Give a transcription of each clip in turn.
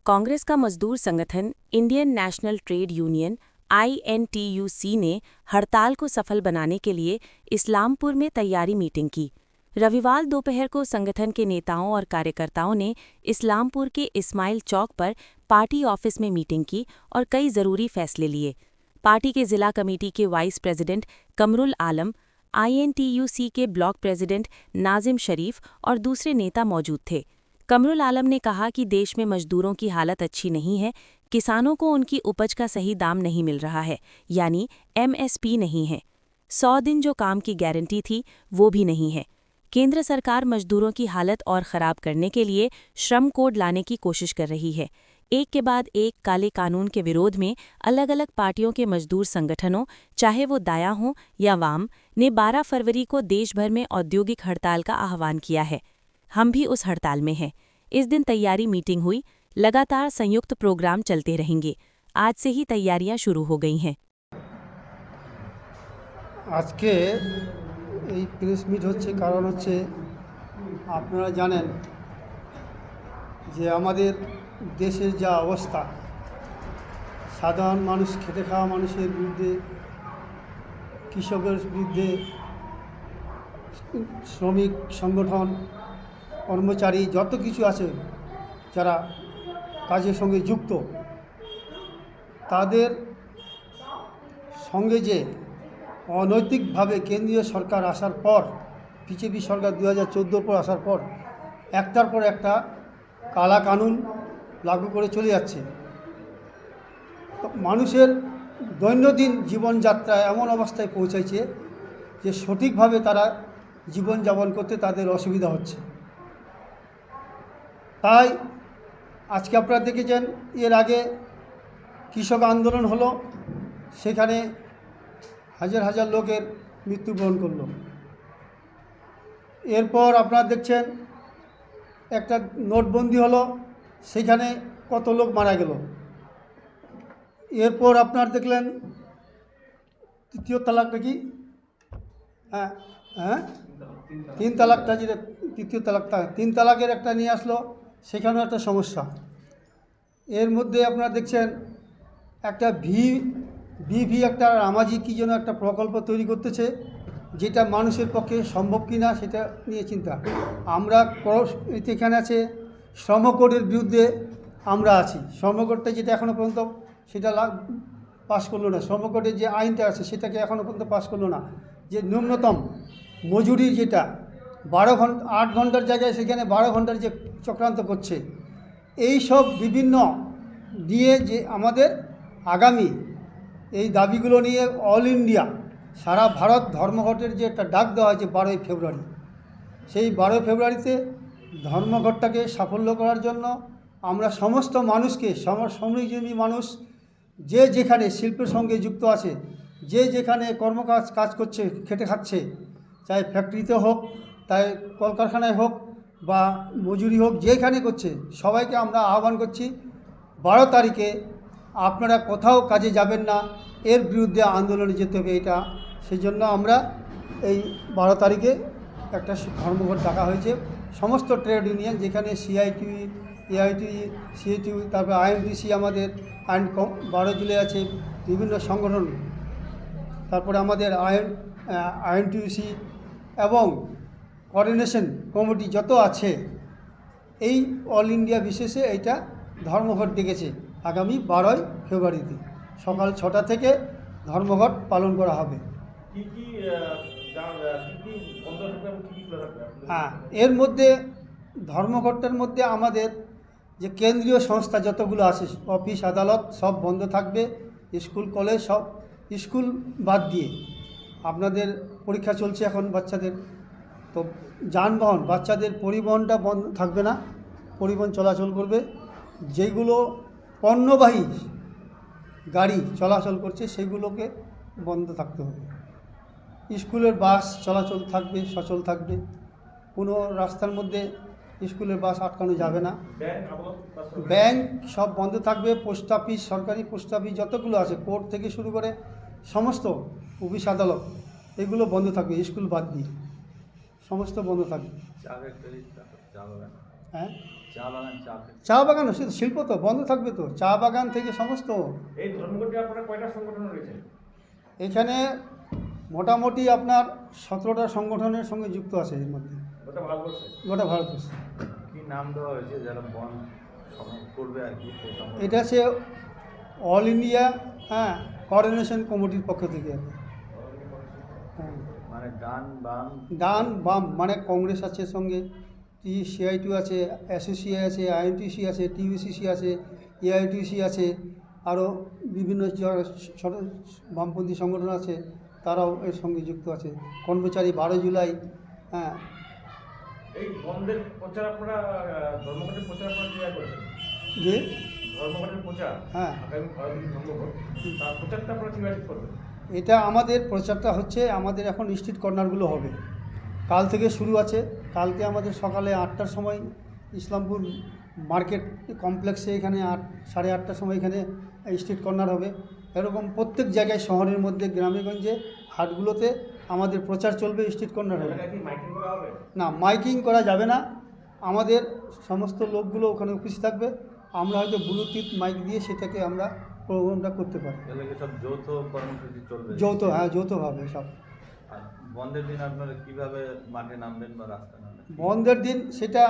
कांग्रेस का मजदूर संगठन Indian national trade union INTUC ने हड़ताल को सफल बनाने के लिए इस्लामपुर में तैयारी मीटिंग की। रविवार दोपहर को संगठन के नेताओं और कार्यकर्ताओं ने इस्लामपुर के इस्माइल चौक पर पार्टी ऑफिस में मीटिंग की और कई ज़रूरी फैसले लिए। पार्टी के जिला कमेटी के वाइस प्रेसिडेंट कमरुल आलम, INTUC के ब्लॉक प्रेसिडेंट नाजिम शरीफ और दूसरे नेता मौजूद थे। कमरुल आलम ने कहा कि देश में मजदूरों की हालत अच्छी नहीं है, किसानों को उनकी उपज का सही दाम नहीं मिल रहा है, यानी MSP नहीं है। 100 दिन जो काम की गारंटी थी वो भी नहीं है। केंद्र सरकार मजदूरों की हालत और ख़राब करने के लिए श्रम कोड लाने की कोशिश कर रही है। एक के बाद एक काले कानून के विरोध में अलग अलग पार्टियों के मजदूर संगठनों, चाहे वो दायां हों या वाम, ने 12 फरवरी को देश भर में औद्योगिक हड़ताल का आह्वान किया है। हम भी उस हड़ताल में हैं। इस दिन तैयारी मीटिंग हुई, लगातार संयुक्त प्रोग्राम चलते रहेंगे। आज से ही तैयारियां शुरू हो गई हैं। आज के এই প্রেস মিট হচ্ছে কারণ হচ্ছে আপনারা জানেন যে আমাদের দেশের যা অবস্থা, সাধারণ মানুষ, খেটে খাওয়া মানুষের বিরুদ্ধে, কৃষকের বিরুদ্ধে, শ্রমিক সংগঠন, কর্মচারী যত কিছু আছে যারা কাজের সঙ্গে যুক্ত, তাদের সঙ্গে যে অনৈতিকভাবে কেন্দ্রীয় সরকার আসার পর, বিজেপি সরকার 2014 পর আসার পর একটার পর একটা কালা কানুন লাগু করে চলে যাচ্ছে। মানুষের দৈনন্দিন জীবনযাত্রা এমন অবস্থায় পৌঁছেছে যে সঠিকভাবে তারা জীবনযাপন করতে তাদের অসুবিধা হচ্ছে। তাই আজকে আপনারা দেখেছেন, এর আগে কৃষক আন্দোলন হলো, সেখানে হাজার হাজার লোকের মৃত্যুবরণ করল। এরপর আপনারা দেখছেন একটা নোটবন্দি হলো, সেখানে কত লোক মারা গেল। এরপর আপনারা দেখলেন তৃতীয় তালাকটা কি, তিন তালাকটা, যেটা তৃতীয় তালাকটা, 3 তালাকের একটা নিয়ে আসলো, সেখানেও একটা সমস্যা। এর মধ্যে আপনারা দেখছেন একটা বিভি একটা রামাজি কী যেন একটা প্রকল্প তৈরি করতেছে, যেটা মানুষের পক্ষে সম্ভব কি না সেটা নিয়ে চিন্তা। আমরা এখানে আছে শ্রম কোডের বিরুদ্ধে আমরা আছি। শ্রম কোডটা যেটা এখনও পর্যন্ত সেটা পাস করলো না। শ্রম কোডের যে আইনটা আছে সেটাকে এখনও পর্যন্ত পাস করলো না। যে ন্যূনতম মজুরি যেটা 8 ঘন্টার জায়গায় সেখানে 12 ঘন্টার যে চক্রান্ত করছে, এই সব বিভিন্ন দিয়ে যে আমাদের আগামী এই দাবিগুলো নিয়ে অল ইন্ডিয়া, সারা ভারত ধর্মঘটের যে একটা ডাক দেওয়া হয়েছে 12ই ফেব্রুয়ারি, সেই 12 ফেব্রুয়ারিতে ধর্মঘটটাকে সাফল্য করার জন্য আমরা সমস্ত মানুষকে, শ্রমজীবী মানুষ, যে যেখানে শিল্পের সঙ্গে যুক্ত আছে, যে যেখানে কাজ করছে, খেটে খাচ্ছে, চাই ফ্যাক্টরিতে হোক, তাই কলকারখানায় হোক বা মজুরি হোক, যেখানে করছে, সবাইকে আমরা আহ্বান করছি 12 তারিখে আপনারা কোথাও কাজে যাবেন না, এর বিরুদ্ধে আন্দোলনে যেতে হবে। এটা সেই জন্য আমরা এই 12 তারিখে একটা ধর্মঘট ডাকা হয়েছে। সমস্ত ট্রেড ইউনিয়ন, যেখানে CITU, AITU, CITU, তারপরে INTUC, আমাদের 12 জেলায় আছে বিভিন্ন সংগঠন, তারপরে আমাদের INTUC এবং কোঅর্ডিনেশন কমিটি যত আছে, এই অল ইন্ডিয়া বিশেষে এইটা ধর্মঘট ডেকেছে আগামী 12ই ফেব্রুয়ারিতে সকাল 6টা থেকে ধর্মঘট পালন করা হবে। হ্যাঁ, এর মধ্যে ধর্মঘটটার মধ্যে আমাদের যে কেন্দ্রীয় সংস্থা যতগুলো আছে, অফিস আদালত সব বন্ধ থাকবে, স্কুল কলেজ সব, স্কুল বাদ দিয়ে আপনাদের পরীক্ষা চলছে এখন বাচ্চাদের, তো যানবাহন, বাচ্চাদের পরিবহনটা বন্ধ থাকবে না, পরিবহন চলাচল করবে। যেগুলো পণ্যবাহী গাড়ি চলাচল করছে সেগুলোকে বন্ধ থাকতে হবে। স্কুলের বাস চলাচল থাকবে, সচল থাকবে, কোনো রাস্তার মধ্যে স্কুলের বাস আটকানো যাবে না। ব্যাংক সব বন্ধ থাকবে, পোস্ট অফিস, সরকারি পোস্ট অফিস যতগুলো আছে, কোর্ট থেকে শুরু করে সমস্ত অফিস আদালত, এগুলো বন্ধ থাকবে, স্কুল বাদ দিয়ে সমস্ত বন্ধ থাকবে। হ্যাঁ, চা বাগান, চা বাগান শুধু শিল্প তো বন্ধ থাকবে তো, চা বাগান থেকে সমস্ত। এই ধর্মঘটে আপনারা কয়টা সংগঠন রয়েছে? এখানে মোটামুটি আপনার 17টা সংগঠনের সঙ্গে যুক্ত আছে এর মধ্যে, গোটা ভারতবর্ষে। গোটা ভারতবর্ষে। কি নাম দেওয়া হয়েছে যারা বন্ধ করবে আর কি? সেই সংগঠন? এটা আছে অল ইন্ডিয়া হ্যাঁ কোঅর্ডিনেশন কমিটির পক্ষ থেকে আর কি। হ্যাঁ, মানে ডান বাম ডান বাম মানে কংগ্রেস আছে সঙ্গে, CITU আছে, SSCI আছে, INTC আছে, TUCC আছে, AITC আছে, আরও বিভিন্ন ছোট বামপন্থী সংগঠন আছে, তারাও এর সঙ্গে যুক্ত আছে। কর্মচারী 12 জুলাই হ্যাঁ। এই বন্ধের প্রচার আপনারা ধর্মঘটের প্রচার আপনারা ক্লিয়ার করেছেন? যে ধর্মঘটের প্রচার হ্যাঁ, আগামী 12 দিন ধর্মঘট, তার প্রচারটা আপনারা কীভাবে করবেন? এটা আমাদের প্রচারটা হচ্ছে, আমাদের এখন স্ট্রিট কর্নারগুলো হবে, কাল থেকে শুরু আছে। কালকে আমাদের সকালে 8টার সময় ইসলামপুর মার্কেট কমপ্লেক্সে এখানে 8:30টার সময় এখানে স্ট্রিট কর্নার হবে। এরকম প্রত্যেক জায়গায় শহরের মধ্যে গ্রামেগঞ্জে হাটগুলোতে আমাদের প্রচার চলবে, স্ট্রিট কর্নার হবে। এলাকায় কি মাইকিং করা হবে? না, মাইকিং করা যাবে না, আমাদের সমস্ত লোকগুলো ওখানে উপস্থিত থাকবে। আমরা হয়তো ব্লুটুথ মাইক দিয়ে সেটাকে আমরা প্রোগ্রামটা করতে পারি। এলাকায় সব যৌথ কর্মসূচি চলবে? হ্যাঁ, যৌথভাবে সব। আর বন্ধের দিন আপনারা কীভাবে মাঠে নামবেন বা রাস্তায় নামবেন? বন্ধের দিন সেটা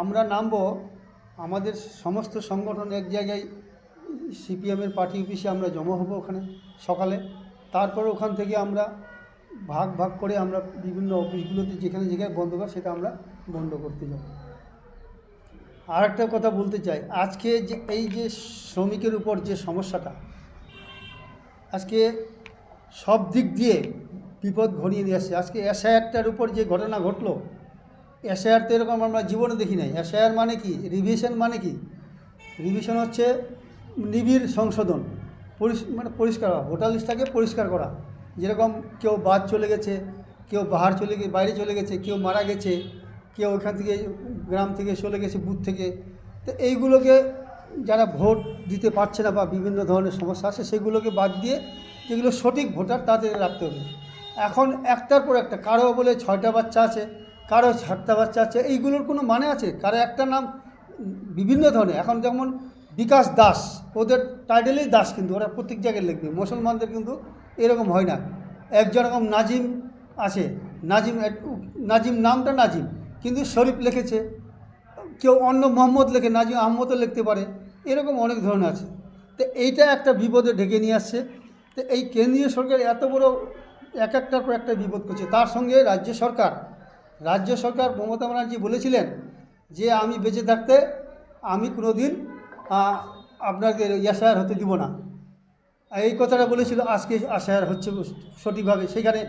আমরা নামবো, আমাদের সমস্ত সংগঠন এক জায়গায় CPM-এর পার্টি অফিসে আমরা জমা হব ওখানে সকালে। তারপর ওখান থেকে আমরা ভাগ ভাগ করে আমরা বিভিন্ন অফিসগুলোতে যেখানে যেখানে বন্ধ করা সেটা আমরা বন্ধ করতে যাব। আর একটা কথা বলতে চাই, আজকে যে এই যে শ্রমিকের উপর যে সমস্যাটা, আজকে সব দিক দিয়ে বিপদ ঘনিয়ে নিয়ে আসছে। আজকে SIR-টার উপর যে ঘটনা ঘটলো, SIR তো এরকম আমরা জীবনে দেখি নাই। SIR মানে কি, রিভিশন মানে কি? রিভিশন হচ্ছে নিবিড় সংশোধন, মানে পরিষ্কার করা, ভোটার লিস্টটাকে পরিষ্কার করা। যেরকম কেউ বাদ চলে গেছে, কেউ বাইরে চলে গেছে, কেউ মারা গেছে, কেউ ওখান থেকে গ্রাম থেকে চলে গেছে, বুথ থেকে। তো এইগুলোকে যারা ভোট দিতে পারছে না বা বিভিন্ন ধরনের সমস্যা আছে, সেগুলোকে বাদ দিয়ে যেগুলো সঠিক ভোটার তাদের রাখতে হবে। এখন একটার পর একটা, কারো বলে 6টা বাচ্চা আছে, কারো 7টা বাচ্চা আছে, এইগুলোর কোনো মানে আছে? কারো একটা নাম বিভিন্ন ধরনের। এখন যেমন বিকাশ দাস, ওদের টাইটেলেই দাস, কিন্তু ওরা প্রত্যেক জায়গায় লিখবে। মুসলমানদের কিন্তু এরকম হয় না। একজন রকম নাজিম আছে, নাজিম নামটা নাজিম, কিন্তু শরীফ লিখেছে, কেউ অন্য মোহাম্মদ লেখে, নাজিম আহমদও লিখতে পারে, এরকম অনেক ধরনের আছে। তো এইটা একটা বিপদে ঢেকে নিয়ে আসছে। তো এই কেন্দ্রীয় সরকার এত বড় একটার পর একটা বিপদ করছে। তার সঙ্গে রাজ্য সরকার মমতা ব্যানার্জি বলেছিলেন যে আমি বেঁচে থাকতে আমি কোনো দিন আপনাকে SIR হতে দিব না, এই কথাটা বলেছিল। আজকে SIR হচ্ছে সঠিকভাবে। সেখানে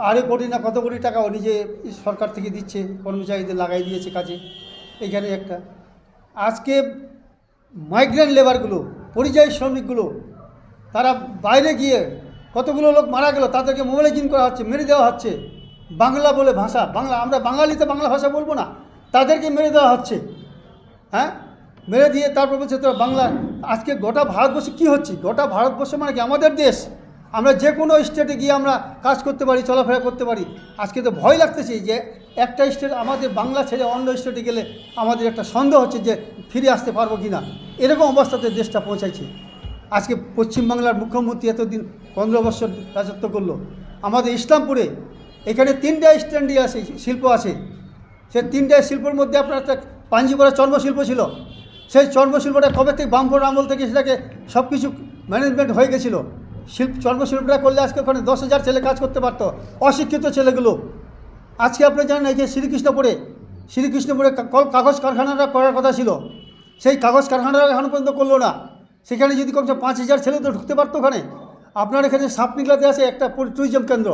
আড়াই কোটি না কত কোটি টাকা ও নিজে সরকার থেকে দিচ্ছে, কর্মচারীদের লাগাই দিয়েছে কাজে। এখানে একটা আজকে মাইগ্রেন্ট লেবারগুলো, পরিযায়ী শ্রমিকগুলো, তারা বাইরে গিয়ে কতগুলো লোক মারা গেল, তাদেরকে মোবাইলাইজিং করা হচ্ছে, মেরে দেওয়া হচ্ছে। বাংলা বলে ভাষা, বাংলা, আমরা বাঙালিতে বাংলা ভাষা বলবো না, তাদেরকে মেরে দেওয়া হচ্ছে। হ্যাঁ, মেরে দিয়ে তারপর বলছে তো বাংলা। আজকে গোটা ভারতবর্ষে কী হচ্ছে? গোটা ভারতবর্ষ মানে কি আমাদের দেশ, আমরা যে কোনো স্টেটে গিয়ে আমরা কাজ করতে পারি, চলাফেরা করতে পারি। আজকে তো ভয় লাগতেছে যে একটা স্টেট আমাদের বাংলা ছেড়ে অন্য স্টেটে গেলে আমাদের একটা সন্দেহ হচ্ছে যে ফিরে আসতে পারবো কি না, এরকম অবস্থাতে দেশটা পৌঁছাইছে। আজকে পশ্চিমবাংলার মুখ্যমন্ত্রী এতদিন 15 বছর রাজত্ব করলো। আমাদের ইসলামপুরে এখানে 3টা স্ট্যান্ডি আছে, শিল্প আছে। সেই 3টা শিল্পের মধ্যে আপনার একটা পাঞ্জিপাড়া চর্মশিল্প ছিল। সেই চর্মশিল্পটা কবে থেকে, বামফ্রন্ট আমল থেকে সেটাকে সব কিছু ম্যানেজমেন্ট হয়ে গেছিলো। চর্মশিল্পটা করলে আজকে ওখানে 10,000 ছেলে কাজ করতে পারতো, অশিক্ষিত ছেলেগুলো। আজকে আপনি জানেন এই যে শ্রীকৃষ্ণপুরে কাগজ কারখানাটা করার কথা ছিল, সেই কাগজ কারখানাটা এখনও পর্যন্ত করলো না। সেখানে যদি কমসে 5,000 ছেলে তো ঢুকতে পারতো ওখানে। আপনার এখানে সাপনিকলাতে আছে একটা ট্যুরিজম কেন্দ্র,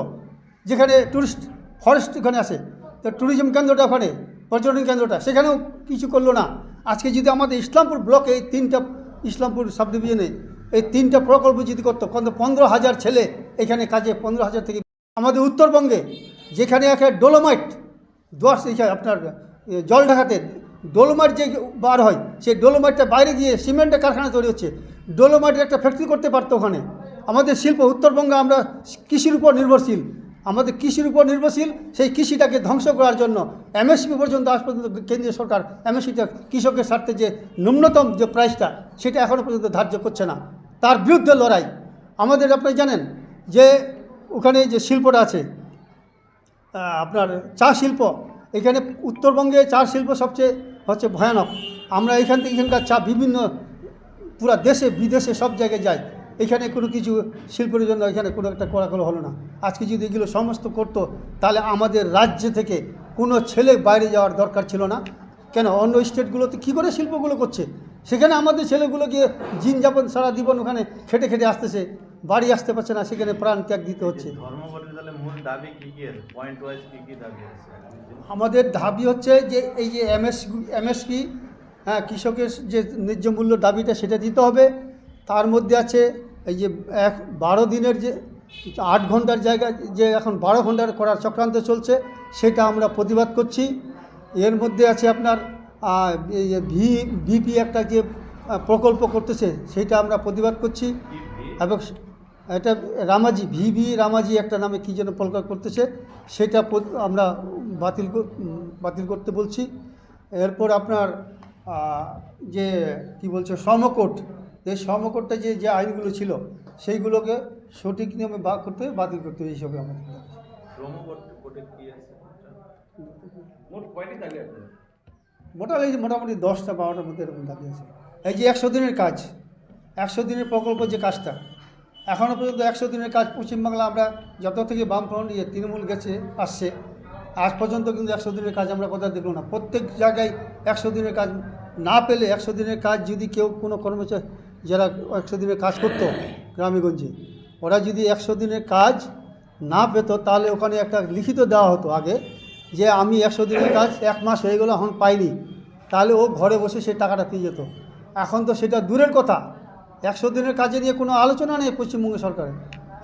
যেখানে ট্যুরিস্ট ফরেস্ট ওখানে আছে। তো ট্যুরিজম কেন্দ্রটা ওখানে, পর্যটন কেন্দ্রটা, সেখানেও কিছু করলো না। আজকে যদি আমাদের ইসলামপুর ব্লকে এই 3টা ইসলামপুর সাব ডিভিশনে এই 3টা প্রকল্প যদি করতো, 15,000 ছেলে এখানে কাজে, 15,000 থেকে। আমাদের উত্তরবঙ্গে যেখানে একটা ডোলোমাইট আপনার জল ঢাকাতে ডোলোমাইট যে বার হয়, সেই ডোলোমাইটটা বাইরে গিয়ে সিমেন্টের কারখানা তৈরি হচ্ছে, ডোলোমাইটের একটা ফ্যাক্টরি করতে পারতো ওখানে। আমাদের শিল্প, উত্তরবঙ্গে আমরা কৃষির উপর নির্ভরশীল, আমাদের কৃষির উপর নির্ভরশীল, সেই কৃষিটাকে ধ্বংস করার জন্য এমএসপি পর্যন্ত আজ পর্যন্ত কেন্দ্রীয় সরকার এমএসপিটা কৃষকের স্বার্থে যে ন্যূনতম যে প্রাইসটা সেটা এখনও পর্যন্ত ধার্য করছে না। তার বিরুদ্ধে লড়াই আমাদের। আপনি জানেন যে ওখানে যে শিল্পটা আছে আপনার চা শিল্প, এখানে উত্তরবঙ্গে চা শিল্প সবচেয়ে হচ্ছে ভয়ানক। আমরা এখান থেকে এখানকার চা বিভিন্ন পুরা দেশে বিদেশে সব জায়গায় যায়, এখানে কোনো কিছু শিল্পের জন্য এখানে কোনো একটা কড়াকড়ি হলো না। আজকে যদি এগুলো সমস্ত করতো তাহলে আমাদের রাজ্য থেকে কোনো ছেলে বাইরে যাওয়ার দরকার ছিল না। কেন অন্য স্টেটগুলোতে কী করে শিল্পগুলো করছে, সেখানে আমাদের ছেলেগুলোকে দিন যাপন সারা জীবন ওখানে খেটে খেটে আসতেছে, বাড়ি আসতে পারছে না, সেখানে প্রাণ ত্যাগ দিতে হচ্ছে। ধর্মঘটের তাহলে মূল দাবি কী কী আছে, পয়েন্ট ওয়াইজ কী দাবি আছে? আমাদের দাবি হচ্ছে যে এই যে এমএসপি, হ্যাঁ, কৃষকের যে ন্যায্য মূল্য দাবিটা সেটা দিতে হবে। তার মধ্যে আছে এই যে 12 দিনের যে 8 ঘন্টার জায়গায় যে এখন 12 ঘন্টার করার চক্রান্ত চলছে, সেটা আমরা প্রতিবাদ করছি। এর মধ্যে আছে আপনার এই যে ভিপি একটা যে প্রকল্প করতেছে সেটা আমরা প্রতিবাদ করছি। এবং এটা রামাজি রামাজি একটা নামে কী যেন প্রকল্প করতেছে, সেটা আমরা বাতিল করতে বলছি। এরপর আপনার যে কি বলছে শ্রমকোট, এই শ্রমকোটটা যে আইনগুলো ছিল সেইগুলোকে সঠিক নিয়মে বাতিল করতে হবে, এইসবে আমাদের শ্রমকোটে কী আছে? মোট কয়টি দাবি আপনাদের? মোটামুটি 10টা 12টার মধ্যে এরকম দাবি আছে। এই যে 100 দিনের কাজ, 100 দিনের প্রকল্প যে কাজটা, এখনও পর্যন্ত 100 দিনের কাজ পশ্চিমবাংলা আমরা যত থেকে বামফ্রন্ট তৃণমূল আসছে আজ পর্যন্ত কিন্তু 100 দিনের কাজ আমরা কোথাও দেখব না। প্রত্যেক জায়গায় 100 দিনের কাজ না পেলে, 100 দিনের কাজ যদি কেউ কোনো কর্মচারী যারা 100 দিনের কাজ করতো গ্রামেগঞ্জে, ওরা যদি 100 দিনের কাজ না পেত তাহলে ওখানে একটা লিখিত দেওয়া হতো আগে যে আমি 100 দিনের কাজ 1 মাস হয়ে গেলো এখন পাইনি, তাহলে ও ঘরে বসে সে টাকাটা পেয়ে যেত। এখন তো সেটা দূরের কথা, 100 দিনের কাজে নিয়ে কোনো আলোচনা নেই পশ্চিমবঙ্গ সরকারের,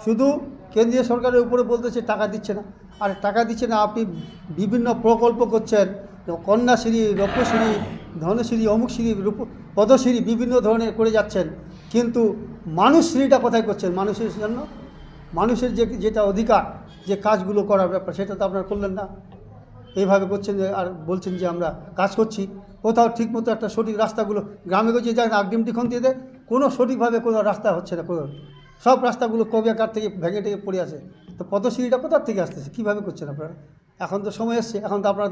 শুধু কেন্দ্রীয় সরকারের উপরে বলতেছে টাকা দিচ্ছে না। আর টাকা দিচ্ছে না, আপনি বিভিন্ন প্রকল্প করছেন, কন্যাশ্রী, রূপশ্রী, ধনশ্রী, অমুকশ্রী, পদশ্রী বিভিন্ন ধরনের করে যাচ্ছেন, কিন্তু মানুষশ্রীটা কোথায় করছেন? মানুষের জন্য মানুষের যেটা অধিকার, যে কাজগুলো করার ব্যাপার, সেটা তো আপনারা করলেন না। এইভাবে করছেন আর বলছেন যে আমরা কাজ করছি, কোথাও ঠিকমতো একটা সঠিক রাস্তাগুলো গ্রামে গিয়ে যায় আগডিমটি খন দিয়ে দেয়, কোনো সঠিকভাবে কোনো রাস্তা হচ্ছে না, কোনো সব রাস্তাগুলো কবিয়াকার থেকে ভেঙে টেঙে পড়ে আছে। তো পদশ্রীটা কোথার থেকে আসতেছে, কীভাবে করছেন আপনারা? এখন তো সময় এসছে, এখন তো আপনারা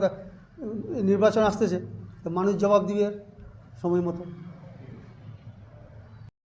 নির্বাচন আসতেছে, তো মানুষ জবাব দিবে সময় মতো।